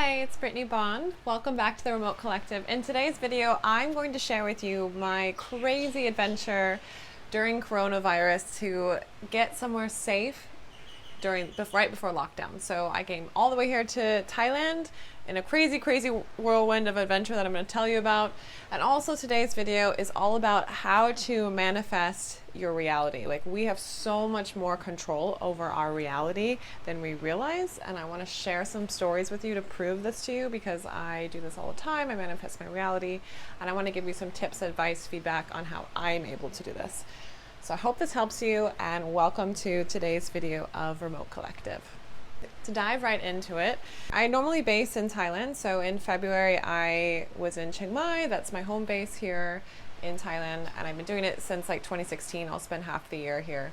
Hi, it's Brittnee Bond. Welcome back to the Remote Collective. In today's video, I'm going to share with you my crazy adventure during coronavirus to get somewhere safe right before lockdown. So I came all the way here to Thailand in a crazy whirlwind of adventure that I'm going to tell you about. And also today's video is all about how to manifest your reality. Like, we have so much more control over our reality than we realize, and I want to share some stories with you to prove this to you, because I do this all the time. I manifest my reality, and I want to give you some tips, advice, feedback on how I'm able to do this. So I hope this helps you, and welcome to today's video of Remote Collective. To dive right into it, I normally base in Thailand. So in February, I was in Chiang Mai. That's my home base here in Thailand, and I've been doing it since like 2016. I'll spend half the year here.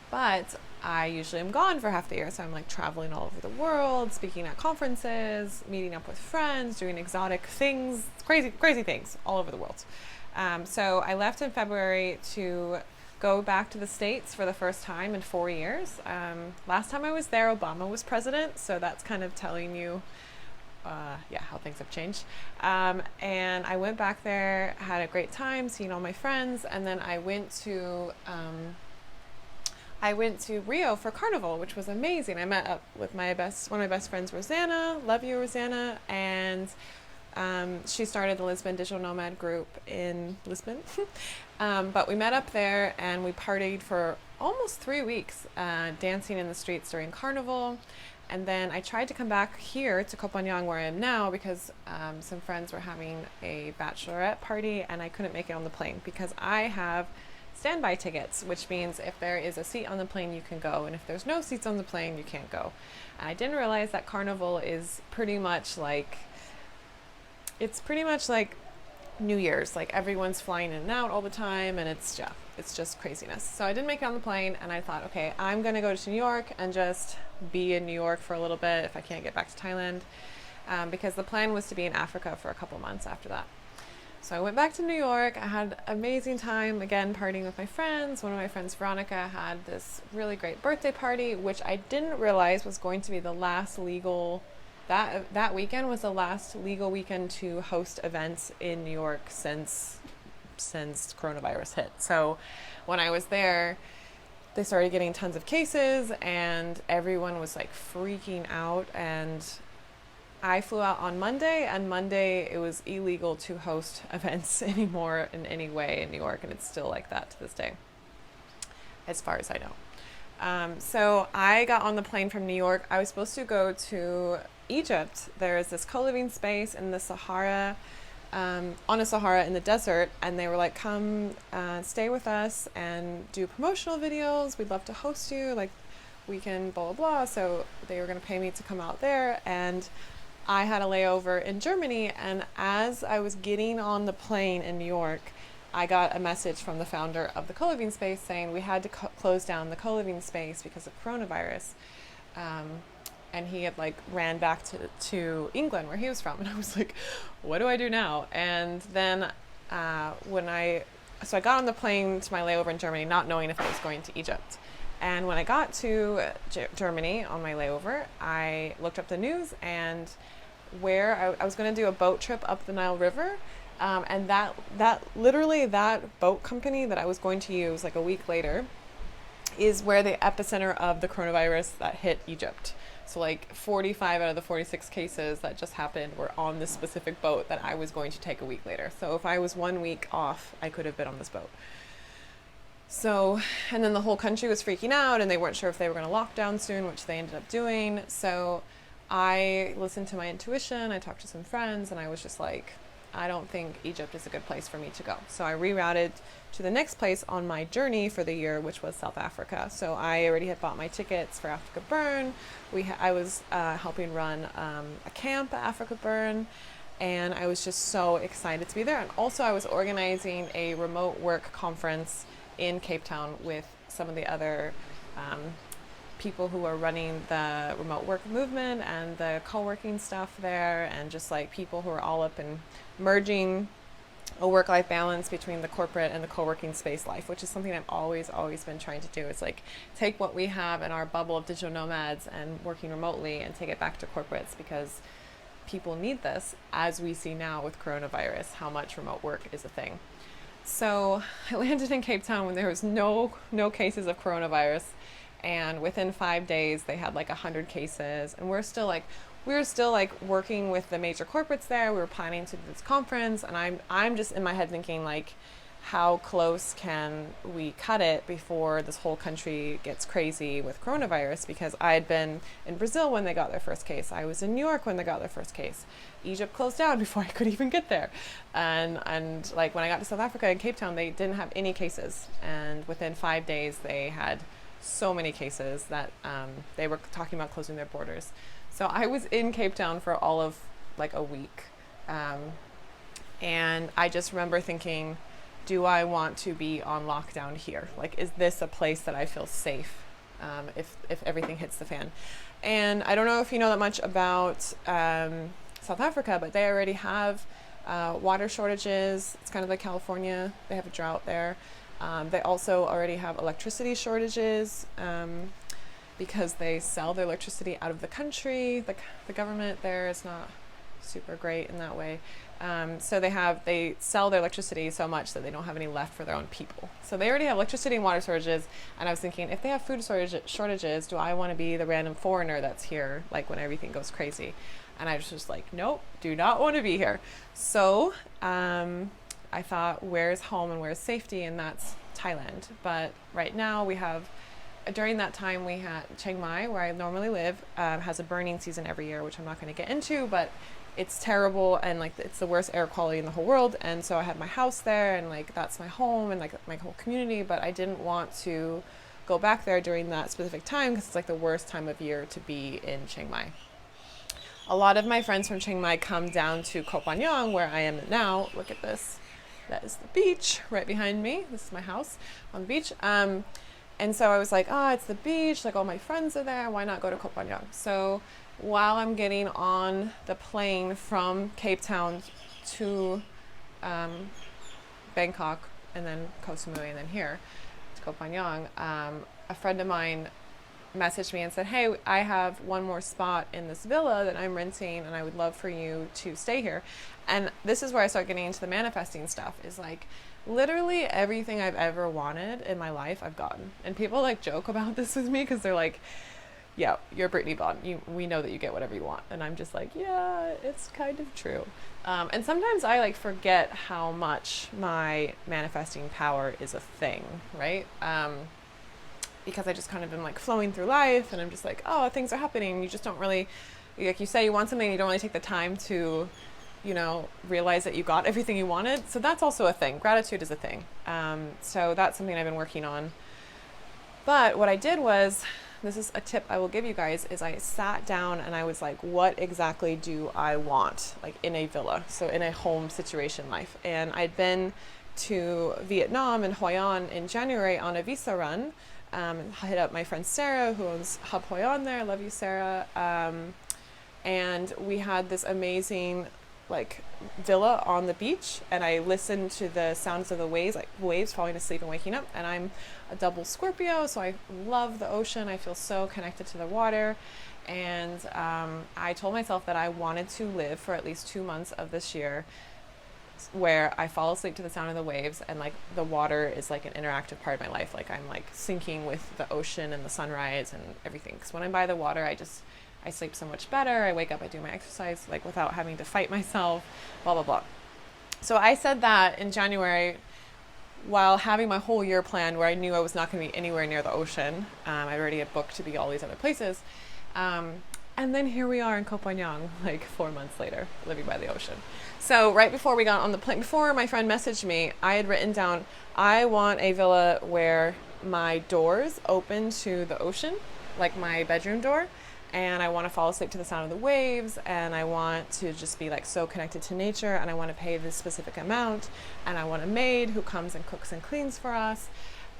But I usually am gone for half the year. So I'm like traveling all over the world, speaking at conferences, meeting up with friends, doing exotic things, crazy things all over the world. So I left in February to go back to the States for the first time in 4 years. Last time I was there, Obama was president, so that's kind of telling you how things have changed. And I went back there, had a great time, seeing all my friends, and then I went to Rio for Carnival, which was amazing. I met up with one of my best friends, Rosanna. Love you, Rosanna. And she started the Lisbon Digital Nomad group in Lisbon. But we met up there and we partied for almost 3 weeks, dancing in the streets during Carnival. And then I tried to come back here to Koh Phangan, where I am now, because some friends were having a bachelorette party and I couldn't make it on the plane because I have standby tickets, which means if there is a seat on the plane, you can go. And if there's no seats on the plane, you can't go. And I didn't realize that Carnival is pretty much like New Year's. Like, everyone's flying in and out all the time, and it's just craziness. So I didn't make it on the plane, and I thought, okay, I'm gonna go to New York and just be in New York for a little bit if I can't get back to Thailand, because the plan was to be in Africa for a couple months after that. So I went back to New York. I had an amazing time, again, partying with my friends. One of my friends, Veronica, had this really great birthday party, which I didn't realize was going to be the last legal that weekend was the last legal weekend to host events in New York since coronavirus hit. So when I was there, they started getting tons of cases and everyone was like freaking out. And I flew out on Monday, and Monday it was illegal to host events anymore in any way in New York, and it's still like that to this day, as far as I know. So I got on the plane from New York. I was supposed to go to Egypt. There is this co-living space in the Sahara, on a Sahara in the desert, and they were like, come stay with us and do promotional videos. We'd love to host you. Like, we can blah, blah, blah. So they were going to pay me to come out there, and I had a layover in Germany. And as I was getting on the plane in New York, I got a message from the founder of the co-living space saying we had to close down the co-living space because of coronavirus. And he had like ran back to England, where he was from. And I was like, what do I do now? And then so I got on the plane to my layover in Germany, not knowing if I was going to Egypt. And when I got to Germany on my layover, I looked up the news, and where I was going to do a boat trip up the Nile River. And that boat company that I was going to use like a week later is where the epicenter of the coronavirus that hit Egypt. So like 45 out of the 46 cases that just happened were on this specific boat that I was going to take a week later. So if I was 1 week off, I could have been on this boat. So, and then the whole country was freaking out, and they weren't sure if they were going to lock down soon, which they ended up doing. So I listened to my intuition. I talked to some friends, and I was just like, I don't think Egypt is a good place for me to go. So I rerouted to the next place on my journey for the year, which was South Africa. So I already had bought my tickets for Africa Burn. I was helping run a camp at Africa Burn, and I was just so excited to be there. And also I was organizing a remote work conference in Cape Town with some of the other people who are running the remote work movement and the co-working stuff there, and just like people who are all up and merging a work-life balance between the corporate and the co-working space life, which is something I've always been trying to do. It's like take what we have in our bubble of digital nomads and working remotely and take it back to corporates, because people need this, as we see now with coronavirus, how much remote work is a thing. So I landed in Cape Town when there was no cases of coronavirus, and within 5 days they had like 100 cases, and we were still like working with the major corporates there. We were planning to do this conference, and I'm just in my head thinking like, how close can we cut it before this whole country gets crazy with coronavirus? Because I had been in Brazil when they got their first case. I was in New York when they got their first case. Egypt closed down before I could even get there. And like when I got to South Africa in Cape Town, they didn't have any cases. And within 5 days, they had so many cases that they were talking about closing their borders. So I was in Cape Town for all of like a week. And I just remember thinking, do I want to be on lockdown here? Like, is this a place that I feel safe if everything hits the fan? And I don't know if you know that much about South Africa, but they already have water shortages. It's kind of like California. They have a drought there. They also already have electricity shortages because they sell their electricity out of the country. The government there is not super great in that way. So they sell their electricity so much that they don't have any left for their own people. So they already have electricity and water shortages. And I was thinking, if they have food shortages, do I want to be the random foreigner that's here, like when everything goes crazy? And I was just like, nope, do not want to be here. So I thought, where's home and where's safety? And that's Thailand. But right now during that time we had Chiang Mai, where I normally live, has a burning season every year, which I'm not going to get into, but it's terrible, and like it's the worst air quality in the whole world. And so I had my house there, and like that's my home and like my whole community, but I didn't want to go back there during that specific time because it's like the worst time of year to be in Chiang Mai. A lot of my friends from Chiang Mai come down to Koh Phangan, where I am now. Look at this. That is the beach right behind me. This is my house on the beach. And so I was like, it's the beach, like all my friends are there, why not go to Koh Phangan? So while I'm getting on the plane from Cape Town to Bangkok, and then Koh Samui, and then here to Koh Phangan, a friend of mine messaged me and said, hey, I have one more spot in this villa that I'm renting, and I would love for you to stay here. And this is where I start getting into the manifesting stuff, is like, literally everything I've ever wanted in my life, I've gotten. And people like joke about this with me because they're like, yeah, you're Brittnee Bond. We know that you get whatever you want. And I'm just like, yeah, it's kind of true. And sometimes I like forget how much my manifesting power is a thing, right? Because I just kind of been like flowing through life, and I'm just like, things are happening. You just don't really, like you say you want something, you don't really take the time to, realize that you got everything you wanted. So that's also a thing. Gratitude is a thing. So that's something I've been working on. But what I did was, this is a tip I will give you guys, is I sat down and I was like, what exactly do I want? Like in a villa, so in a home situation life. And I'd been to Vietnam and Hoi An in January on a visa run. I hit up my friend Sarah, who owns Hub Hoi An there. I love you, Sarah. And we had this amazing like villa on the beach, and I listened to the sounds of the waves, like waves falling asleep and waking up. And I'm a double Scorpio, so I love the ocean. I feel so connected to the water. And I told myself that I wanted to live for at least 2 months of this year where I fall asleep to the sound of the waves, and like the water is like an interactive part of my life. Like I'm like syncing with the ocean and the sunrise and everything. Because when I'm by the water, I sleep so much better. I wake up, I do my exercise like without having to fight myself, blah, blah, blah. So I said that in January while having my whole year planned, where I knew I was not going to be anywhere near the ocean. I already had booked to be all these other places. And then here we are in Koh Phangan, like 4 months later, living by the ocean. So right before we got on the plane, before my friend messaged me, I had written down, I want a villa where my doors open to the ocean, like my bedroom door. And I want to fall asleep to the sound of the waves, and I want to just be like so connected to nature, and I want to pay this specific amount, and I want a maid who comes and cooks and cleans for us.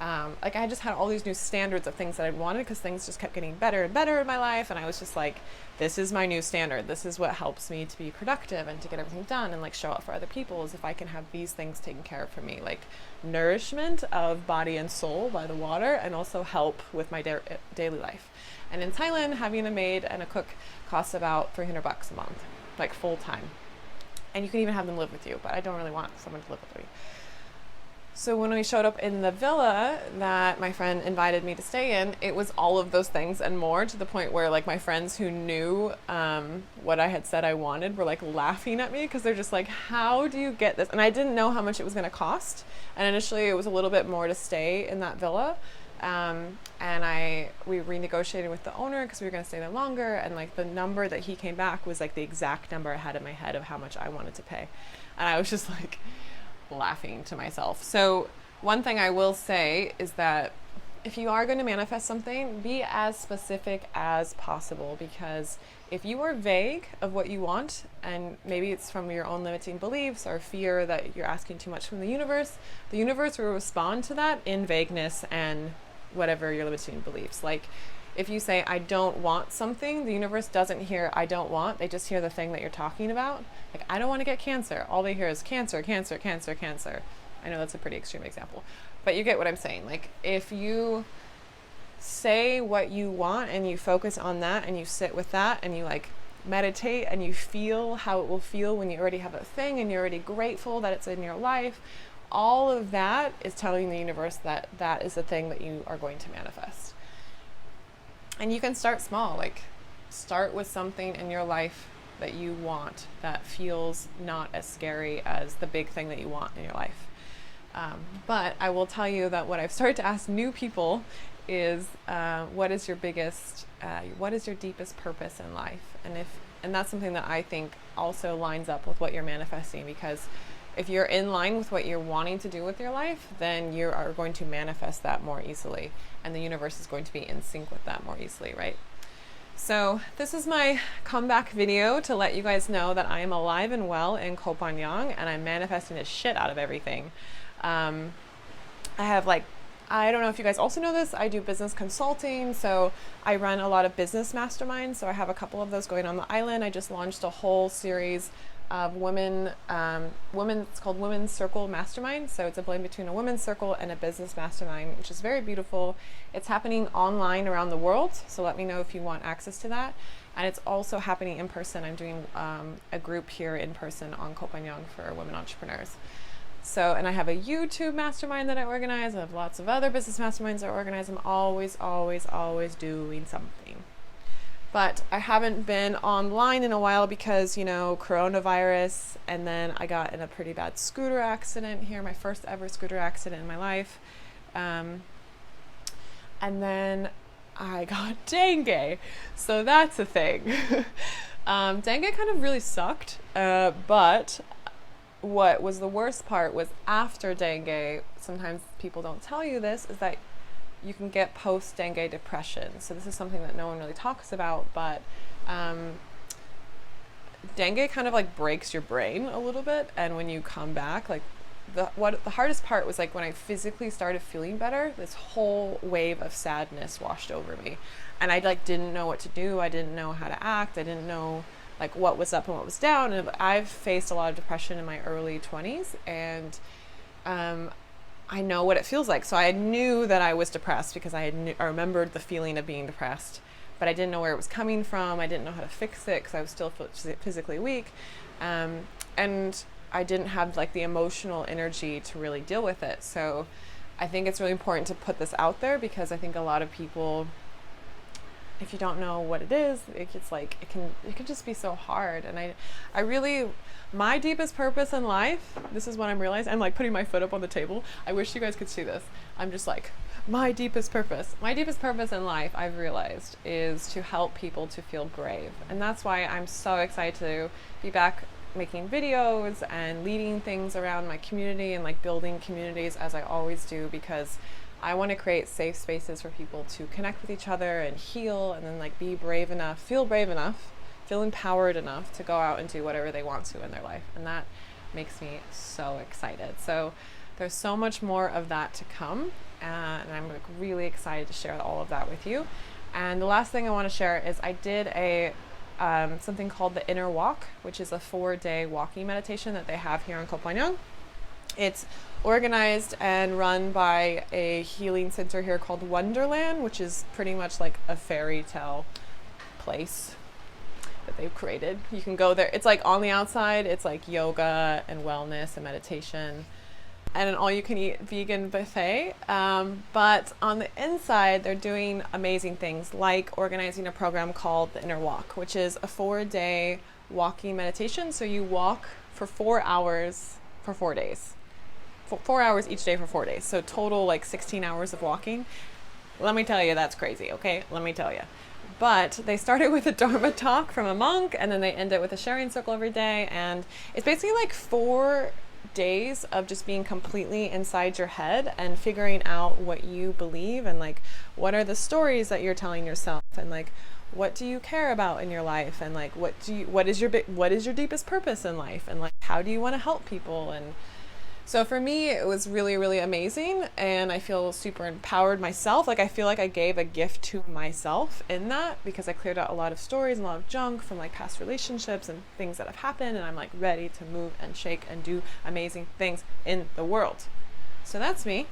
Like I just had all these new standards of things that I wanted, because things just kept getting better and better in my life, and I was just like, this is my new standard. This is what helps me to be productive and to get everything done and like show up for other people, is if I can have these things taken care of for me, like nourishment of body and soul by the water, and also help with my daily life. And in Thailand, having a maid and a cook costs about $300 a month. like full time. And you can even have them live with you, but I don't really want someone to live with me. So when we showed up in the villa that my friend invited me to stay in, it was all of those things and more, to the point where like my friends who knew what I had said I wanted were like laughing at me, because they're just like, how do you get this? And I didn't know how much it was going to cost. And initially it was a little bit more to stay in that villa. And we renegotiated with the owner because we were going to stay there longer. And like the number that he came back was like the exact number I had in my head of how much I wanted to pay. And I was just like laughing to myself. So one thing I will say is that if you are going to manifest something, be as specific as possible, because if you are vague of what you want, and maybe it's from your own limiting beliefs or fear that you're asking too much from the universe will respond to that in vagueness and whatever your limiting beliefs. Like if you say, I don't want something, the universe doesn't hear I don't want, they just hear the thing that you're talking about. Like, I don't want to get cancer. All they hear is cancer, cancer, cancer, cancer. I know that's a pretty extreme example, but you get what I'm saying. Like if you say what you want and you focus on that and you sit with that and you like meditate and you feel how it will feel when you already have a thing and you're already grateful that it's in your life, all of that is telling the universe that that is the thing that you are going to manifest. And you can start small, like start with something in your life that you want that feels not as scary as the big thing that you want in your life. But I will tell you that what I've started to ask new people is, what is your deepest purpose in life? And that's something that I think also lines up with what you're manifesting, because if you're in line with what you're wanting to do with your life, then you are going to manifest that more easily, and the universe is going to be in sync with that more easily, right? So this is my comeback video to let you guys know that I am alive and well in Koh Phangan, and I'm manifesting the shit out of everything. I have I don't know if you guys also know this, I do business consulting, so I run a lot of business masterminds. So I have a couple of those going on the island. I just launched a whole series of women, it's called Women's Circle Mastermind. So it's a blend between a women's circle and a business mastermind, which is very beautiful. It's happening online around the world, so let me know if you want access to that. And it's also happening in person. I'm doing a group here in person on Koh Phangan for women entrepreneurs. So, and I have a YouTube mastermind that I organize. I have lots of other business masterminds that I organize. I'm always, always, always doing something. But I haven't been online in a while because, you know, coronavirus. And then I got in a pretty bad scooter accident here, my first ever scooter accident in my life. And then I got dengue. So that's a thing. Dengue kind of really sucked. But what was the worst part was after dengue, sometimes people don't tell you this, is that you can get post-dengue depression. So this is something that no one really talks about, but dengue kind of breaks your brain a little bit. And when you come back, the hardest part was when I physically started feeling better, this whole wave of sadness washed over me. And I didn't know what to do. I didn't know how to act. I didn't know what was up and what was down. And I've faced a lot of depression in my early 20s, and I know what it feels like. So I knew that I was depressed because I remembered the feeling of being depressed, but I didn't know where it was coming from. I didn't know how to fix it because I was still physically weak. And I didn't have the emotional energy to really deal with it. So I think it's really important to put this out there, because I think a lot of people, if you don't know what it is, it can just be so hard. And I really, my deepest purpose in life, this is what I'm realizing. I'm putting my foot up on the table. I wish you guys could see this. I'm just my deepest purpose. My deepest purpose in life, I've realized, is to help people to feel brave. And that's why I'm so excited to be back making videos and leading things around my community and building communities as I always do, because I want to create safe spaces for people to connect with each other and heal, and then be brave enough, feel empowered enough to go out and do whatever they want to in their life. And that makes me so excited. So there's so much more of that to come, and I'm really excited to share all of that with you. And the last thing I want to share is I did something called the Inner Walk, which is a 4-day walking meditation that they have here in Koh Phangan. It's organized and run by a healing center here called Wonderland, which is pretty much a fairy tale place. that they've created. You can go there. It's like on the outside, it's like yoga and wellness and meditation and an all-you-can-eat vegan buffet. But on the inside, they're doing amazing things like organizing a program called the Inner Walk, which is a 4-day walking meditation. So you walk for 4 hours for 4 days. 4 hours each day for 4 days. So total like 16 hours of walking. Let me tell you, that's crazy, okay? Let me tell you. But they started with a Dharma talk from a monk, and then they end it with a sharing circle every day. And it's basically like 4 days of just being completely inside your head and figuring out what you believe and like what are the stories that you're telling yourself and like what do you care about in your life and like what is your deepest purpose in life and like how do you want to help people. And so for me, it was really, really amazing, and I feel super empowered myself. Like I feel like I gave a gift to myself in that, because I cleared out a lot of stories and a lot of junk from like past relationships and things that have happened, and I'm like ready to move and shake and do amazing things in the world. So that's me,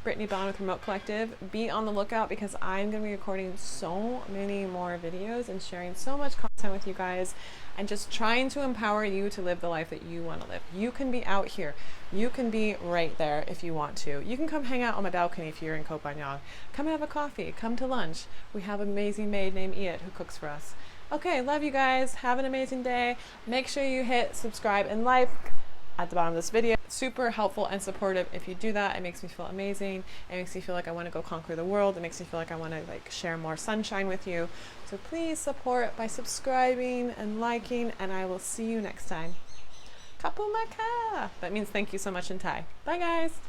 Brittnee Bond with Remote Collective. Be on the lookout, because I'm going to be recording so many more videos and sharing so much content with you guys, and just trying to empower you to live the life that you want to live. You can be out here. You can be right there if you want to. You can come hang out on my balcony if you're in Koh Phangan. Come have a coffee. Come to lunch. We have an amazing maid named Iat who cooks for us. Okay, love you guys. Have an amazing day. Make sure you hit subscribe and like at the bottom of this video. Super helpful and supportive if you do that. It makes me feel amazing. It makes me feel like I want to go conquer the world. It makes me feel like I want to like share more sunshine with you. So please support by subscribing and liking, and I will see you next time. Kapumaka! That means thank you so much in Thai. Bye guys!